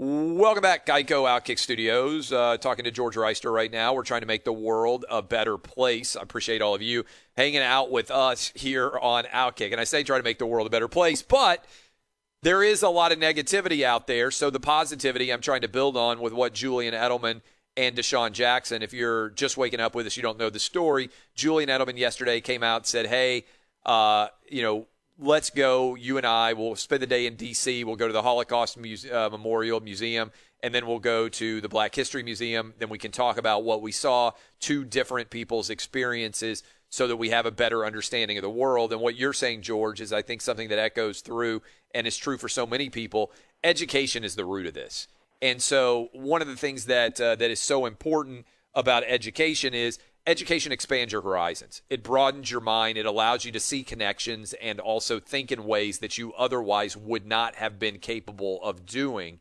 Welcome back, Geico OutKick Studios. Talking to George Wrighster right now. We're trying to make the world a better place. I appreciate all of you hanging out with us here on OutKick. And I say try to make the world a better place, but there is a lot of negativity out there. So the positivity I'm trying to build on with what Julian Edelman and DeSean Jackson, if you're just waking up with us, you don't know the story. Julian Edelman yesterday came out and said, hey, let's go. You and I will spend the day in D.C. We'll go to the Holocaust Memorial Museum, and then we'll go to the Black History Museum. Then we can talk about what we saw, two different people's experiences, so that we have a better understanding of the world. And what you're saying, George, is I think something that echoes through and is true for so many people. Education is the root of this. And so one of the things that is so important about education is education expands your horizons. It broadens your mind. It allows you to see connections and also think in ways that you otherwise would not have been capable of doing.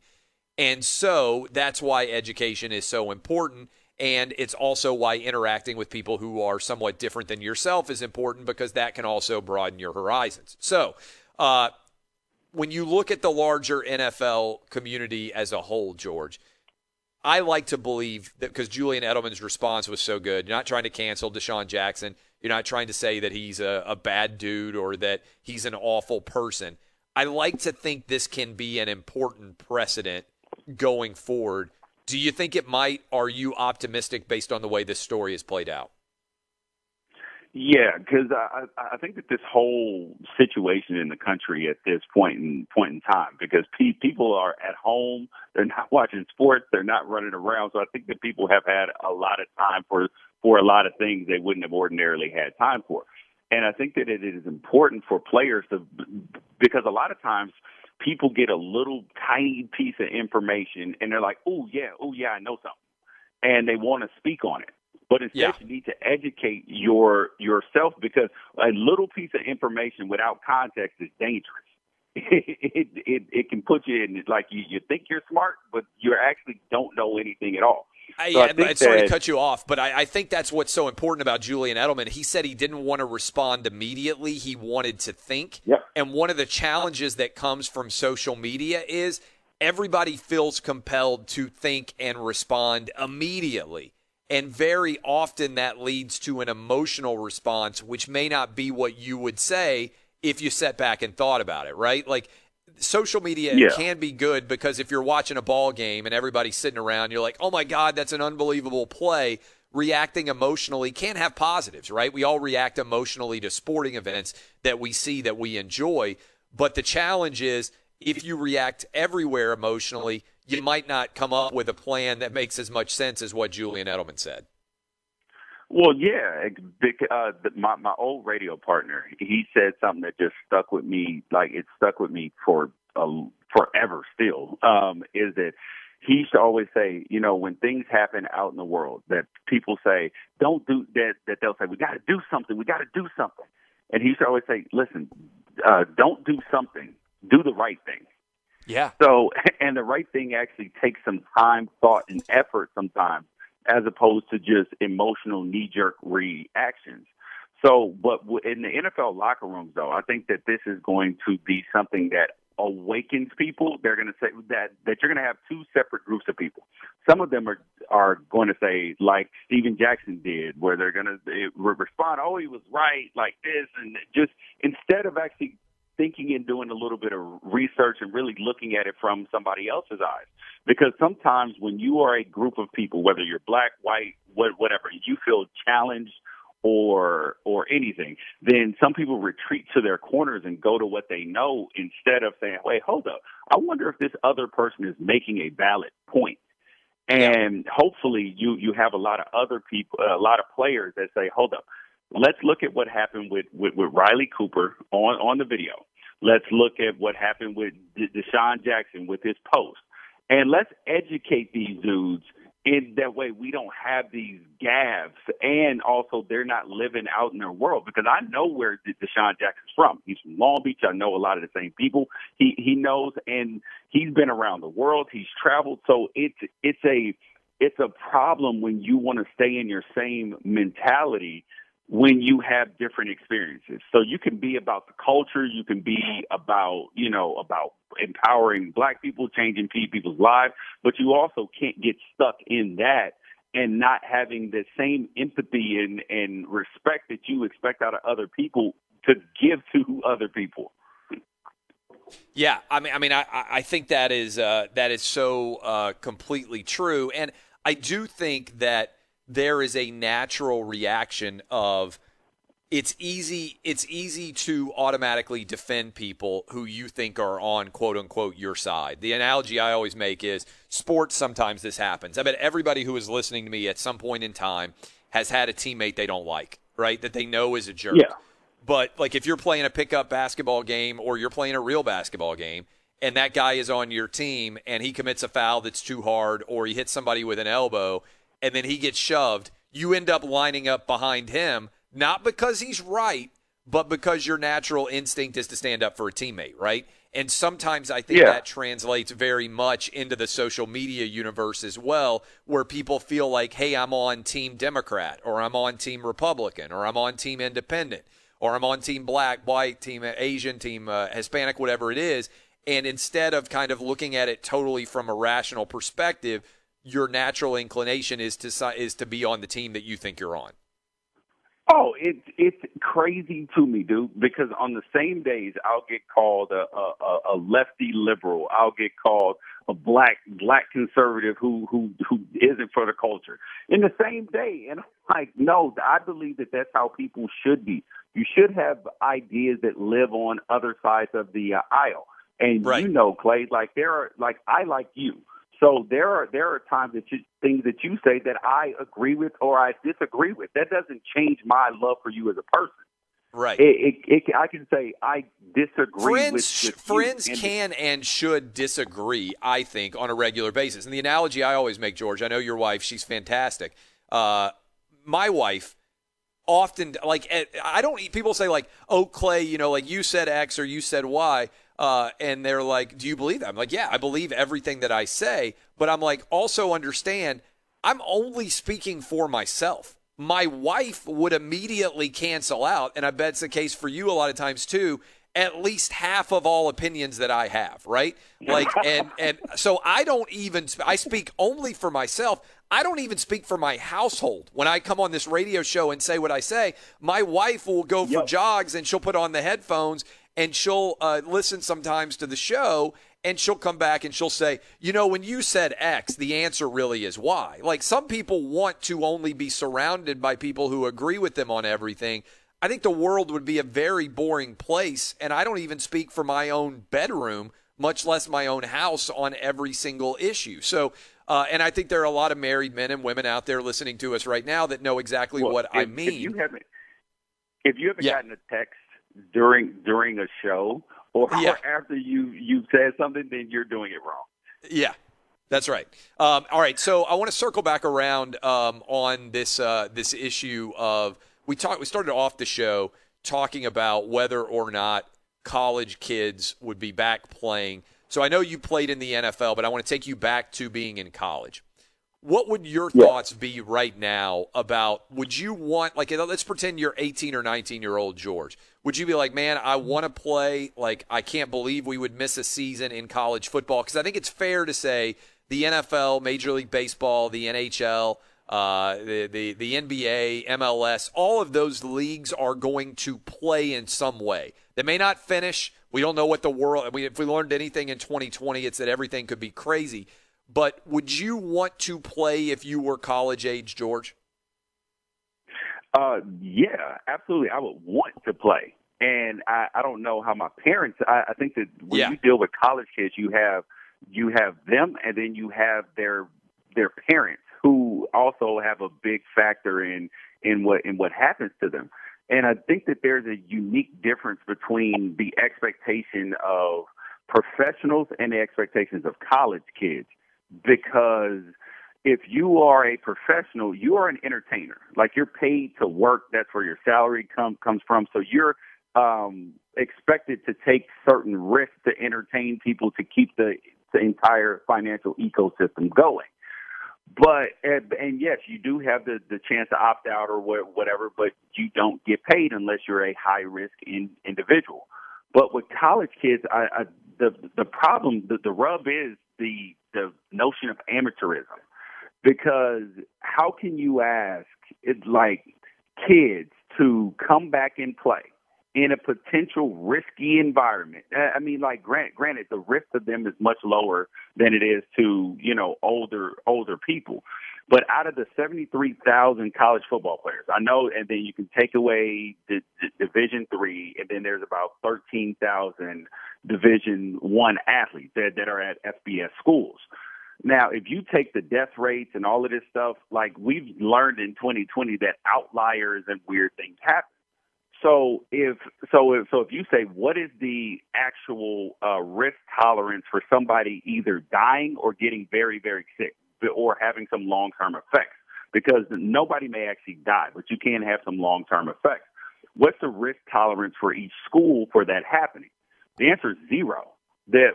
And so that's why education is so important. And it's also why interacting with people who are somewhat different than yourself is important, because that can also broaden your horizons. So when you look at the larger NFL community as a whole, George, I like to believe that because Julian Edelman's response was so good, you're not trying to cancel DeSean Jackson. You're not trying to say that he's a bad dude or that he's an awful person. I like to think this can be an important precedent going forward. Do you think it might? Are you optimistic based on the way this story is played out? Yeah, because I think that this whole situation in the country at this point in time, because people are at home, they're not watching sports, they're not running around. So I think that people have had a lot of time for a lot of things they wouldn't have ordinarily had time for. And I think that it is important for players because a lot of times people get a little tiny piece of information and they're like, oh yeah, I know something. And they want to speak on it. But instead, you need to educate yourself, because a little piece of information without context is dangerous. It can put you in, like, you think you're smart, but you actually don't know anything at all. Sorry to cut you off, but I think that's what's so important about Julian Edelman. He said he didn't want to respond immediately. He wanted to think. Yep. And one of the challenges that comes from social media is everybody feels compelled to think and respond immediately. And very often that leads to an emotional response, which may not be what you would say if you sat back and thought about it, right? Like, social media can be good because if you're watching a ball game and everybody's sitting around, you're like, oh my God, that's an unbelievable play. Reacting emotionally can have positives, right? We all react emotionally to sporting events that we see that we enjoy. But the challenge is, if you react everywhere emotionally, you might not come up with a plan that makes as much sense as what Julian Edelman said. Well, yeah, my old radio partner, he said something that just stuck with me, like it stuck with me for forever still, is that he used to always say, when things happen out in the world that people say, don't do that, that they'll say, we got to do something. And he used to always say, listen, don't do something, do the right thing. Yeah. So, and the right thing actually takes some time, thought, and effort sometimes, as opposed to just emotional knee-jerk reactions. So, but in the NFL locker rooms, though, I think that this is going to be something that awakens people. They're going to say that you're going to have two separate groups of people. Some of them are going to say, like Steven Jackson did, where they're going to respond, oh, he was right, like this, and just instead of actually thinking and doing a little bit of research and really looking at it from somebody else's eyes. Because sometimes when you are a group of people, whether you're black, white, whatever, you feel challenged or anything, then some people retreat to their corners and go to what they know instead of saying, wait, hold up, I wonder if this other person is making a valid point. And hopefully you have a lot of other people, a lot of players that say, hold up, let's look at what happened with Riley Cooper on the video. Let's look at what happened with DeSean Jackson with his post. And let's educate these dudes in that way we don't have these gaffes, and also they're not living out in their world. Because I know where DeSean Jackson's from. He's from Long Beach. I know a lot of the same people. He knows, and he's been around the world. He's traveled. So it's a problem when you want to stay in your same mentality when you have different experiences. So you can be about the culture, you can be about, about empowering Black people, changing people's lives, but you also can't get stuck in that and not having the same empathy and respect that you expect out of other people to give to other people. Yeah, I think that is so completely true, and I do think that there is a natural reaction of it's easy to automatically defend people who you think are on quote unquote your side. The analogy I always make is sports. Sometimes this happens. I bet everybody who is listening to me at some point in time has had a teammate they don't like, right? That they know is a jerk. Yeah. But like if you're playing a pickup basketball game or you're playing a real basketball game and that guy is on your team and he commits a foul that's too hard or he hits somebody with an elbow and then he gets shoved, you end up lining up behind him, not because he's right, but because your natural instinct is to stand up for a teammate, right? And sometimes I think that translates very much into the social media universe as well, where people feel like, hey, I'm on Team Democrat, or I'm on Team Republican, or I'm on Team Independent, or I'm on Team Black, White, Team Asian, Team Hispanic, whatever it is. And instead of kind of looking at it totally from a rational perspective, your natural inclination is to be on the team that you think you're on. Oh, it's crazy to me, dude, because on the same days I'll get called a lefty liberal. I'll get called a black conservative who isn't for the culture in the same day. And I'm like, no, I believe that that's how people should be. You should have ideas that live on other sides of the aisle. And right. Clay, I like you. So there are times things that you say that I agree with or I disagree with. That doesn't change my love for you as a person. Right. I can say I disagree with friends can and should disagree, I think, on a regular basis. And the analogy I always make, George, I know your wife, she's fantastic. My wife often, people say like, oh, Clay, like you said X or you said Y. And they're like, do you believe that? I'm like, yeah, I believe everything that I say. But I'm like, also understand, I'm only speaking for myself. My wife would immediately cancel out, and I bet it's the case for you a lot of times too, at least half of all opinions that I have, right? Like, and so I speak only for myself. I don't even speak for my household. When I come on this radio show and say what I say, my wife will go for jogs and she'll put on the headphones and she'll listen sometimes to the show, and she'll come back and she'll say, when you said X, the answer really is Y. Like, some people want to only be surrounded by people who agree with them on everything. I think the world would be a very boring place, and I don't even speak for my own bedroom, much less my own house, on every single issue. So, and I think there are a lot of married men and women out there listening to us right now that know exactly what I mean. If you haven't gotten a text during a show or after you said something, then you're doing it wrong. Yeah, that's right. All right, so I want to circle back around on this issue of we started off the show talking about whether or not college kids would be back playing. So I know you played in the NFL, but I want to take you back to being in college. What would your thoughts be right now about, would you want, like, let's pretend you're 18 or 19-year-old George. Would you be like, man, I want to play, like, I can't believe we would miss a season in college football? Because I think it's fair to say the NFL, Major League Baseball, the NHL, the NBA, MLS, all of those leagues are going to play in some way. They may not finish. We don't know what the world, if we learned anything in 2020, it's that everything could be crazy. But would you want to play if you were college age, George? Yeah, absolutely. I would want to play. And I don't know how my parents, I think that when you deal with college kids, you have them, and then you have their parents who also have a big factor in what happens to them. And I think that there's a unique difference between the expectation of professionals and the expectations of college kids. Because if you are a professional, you are an entertainer. Like, you're paid to work. That's where your salary comes from. So you're expected to take certain risks to entertain people to keep the entire financial ecosystem going. And yes, you do have the chance to opt out or whatever, but you don't get paid unless you're a high risk individual. But with college kids, the problem, the rub is the notion of amateurism, because how can you ask kids to come back and play in a potential risky environment? I mean, granted, the risk to them is much lower than it is to, older people. But out of the 73,000 college football players, I know, and then you can take away the Division III, and then there's about 13,000 Division I athletes that are at FBS schools. Now, if you take the death rates and all of this stuff, we've learned in 2020 that outliers and weird things happen. So if you say, what is the actual risk tolerance for somebody either dying or getting very, very sick or having some long-term effects? Because nobody may actually die, but you can have some long-term effects. What's the risk tolerance for each school for that happening? The answer is 0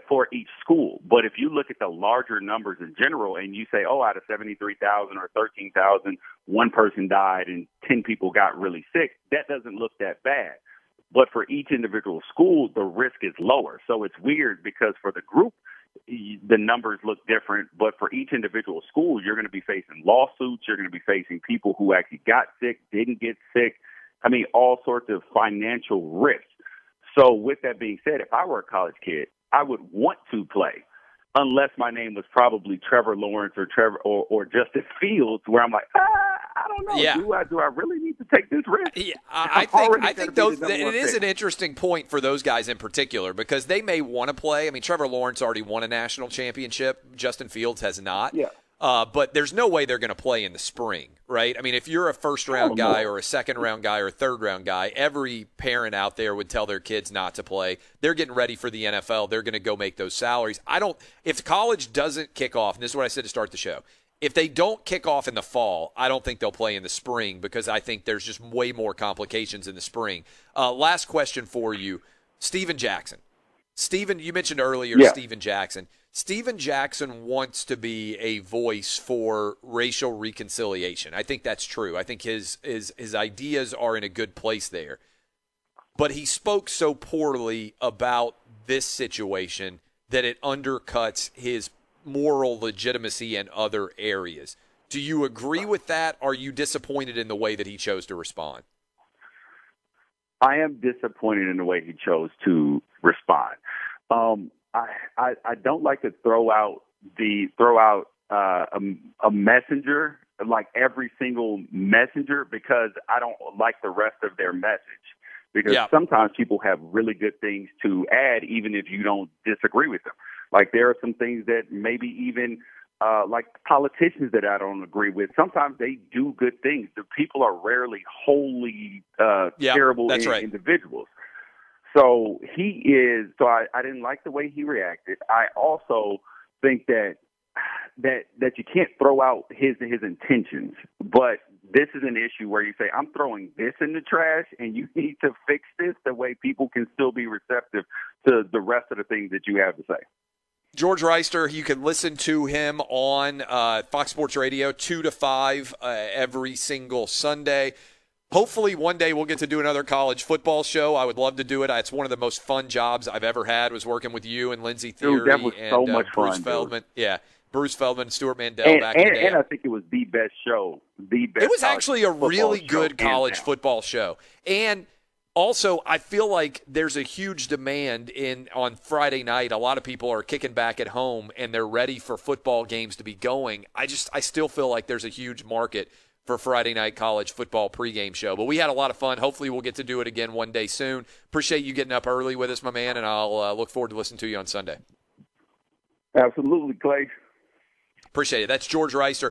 for each school. But if you look at the larger numbers in general and you say, out of 73,000 or 13,000, one person died and 10 people got really sick, that doesn't look that bad. But for each individual school, the risk is lower. So it's weird because for the group, the numbers look different. But for each individual school, you're going to be facing lawsuits. You're going to be facing people who actually got sick, didn't get sick. I mean, all sorts of financial risks. So with that being said, if I were a college kid, I would want to play, unless my name was probably Trevor Lawrence or Justin Fields, where I'm like, I don't know. Yeah. Do I really need to take this risk? Yeah, I think it is an interesting point for those guys in particular, because they may want to play. I mean, Trevor Lawrence already won a national championship. Justin Fields has not. Yeah. But there's no way they're going to play in the spring, right? I mean, if you're a first-round guy or a second-round guy or a third-round guy, every parent out there would tell their kids not to play. They're getting ready for the NFL. They're going to go make those salaries. If college doesn't kick off, and this is what I said to start the show, if they don't kick off in the fall, I don't think they'll play in the spring, because I think there's just way more complications in the spring. Last question for you, Steven Jackson. Steven, you mentioned earlier Steven Jackson. Steven Jackson wants to be a voice for racial reconciliation. I think that's true. I think his ideas are in a good place there. But he spoke so poorly about this situation that it undercuts his moral legitimacy in other areas. Do you agree with that? Are you disappointed in the way that he chose to respond? I am disappointed in the way he chose to respond. I don't like to throw out a messenger, like every single messenger, because I don't like the rest of their message. Because sometimes people have really good things to add, even if you don't disagree with them. Like there are some things that maybe even like politicians that I don't agree with. Sometimes they do good things. The people are rarely wholly terrible individuals. So I didn't like the way he reacted. I also think that you can't throw out his intentions, but this is an issue where you say, I'm throwing this in the trash and you need to fix this the way people can still be receptive to the rest of the things that you have to say. George Wrighster, you can listen to him on Fox Sports Radio 2 to 5 every single Sunday. Hopefully one day we'll get to do another college football show. I would love to do it. It's one of the most fun jobs I've ever had, was working with you and Lindsey Theory that was so much Bruce fun, Feldman. Dude. Yeah, Bruce Feldman, Stuart Mandel back in the day. And I think it was the best show. It was actually a really good college football show. And also, I feel like there's a huge demand on Friday night. A lot of people are kicking back at home and they're ready for football games to be going. I still feel like there's a huge market for Friday night college football pregame show. But we had a lot of fun. Hopefully we'll get to do it again one day soon. Appreciate you getting up early with us, my man, and I'll look forward to listening to you on Sunday. Absolutely, Clay. Appreciate it. That's George Wrighster.